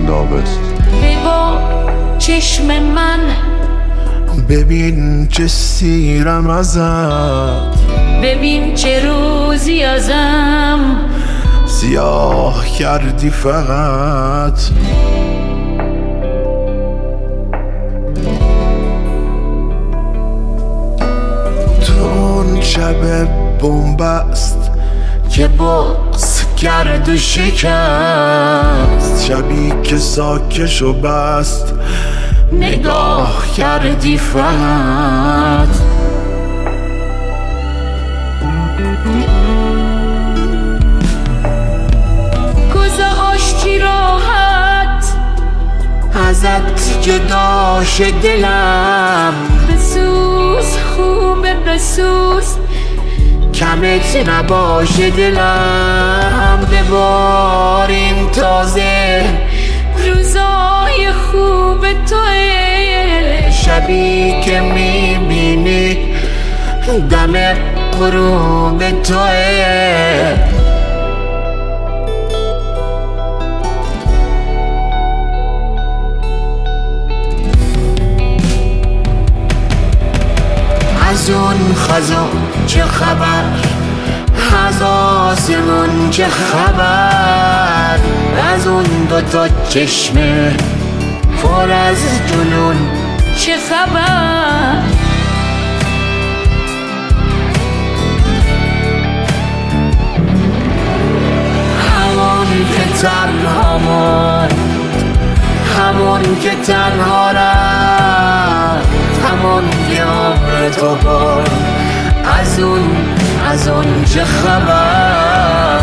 نابست. ببا چشم من، ببین چه سیرم ازت، ببین چه روزی ازم سیاه کردی فقط. تو اون شب بنبست که بغض کرد و شکست، شبی که ساکش و بست نگاه کردی فقط. گذاشتی راحت ازت جدا شه دلم، بسوز خوبه بسوز، کمت نباشه دلم. بباریم تازه روزای خوب توه، شبی که میبینی دم غروب توه. از اون خزان چه خبر، از آسمون چه خبر، از اون دوتا چشمه پر از جنون چه خبر. همون که تنها ماند، همون که تنها رفت، همون که عمر تو برد، از اون چه خبر.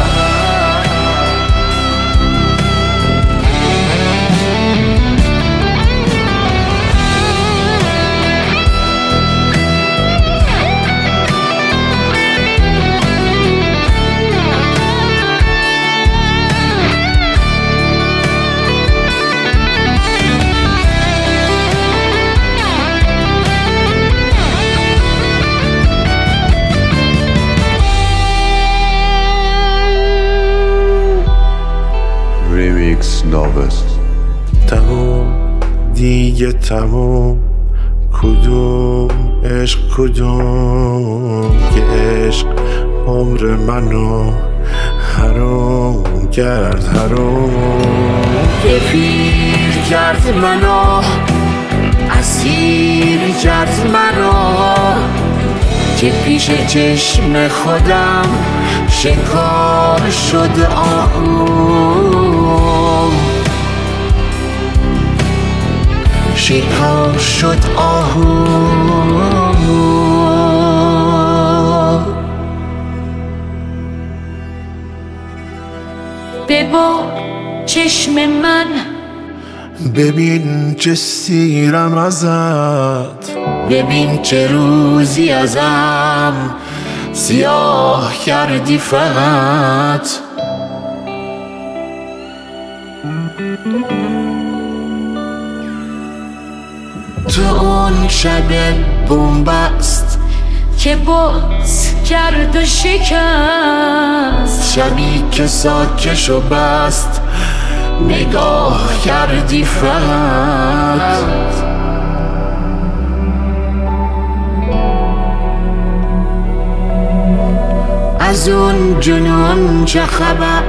ریمیکس نابست. تموم دیگه تموم، کدوم عشق کدوم که عشق عمر منو حرام کرد، حرام که پیر کرد منو، اسیر کرد منو، که پیش چشم خودم شکار شد آهو، شکار شد آهو. ببا چشم من، ببین چه سیرم ازت، ببین چه روزی ازم سیاه کردی فقط. تو اون شب بنبست که بغض کرد و شکست، شبی که ساکش و بست نگاه کردی فقط. از اون جنون چه خبر،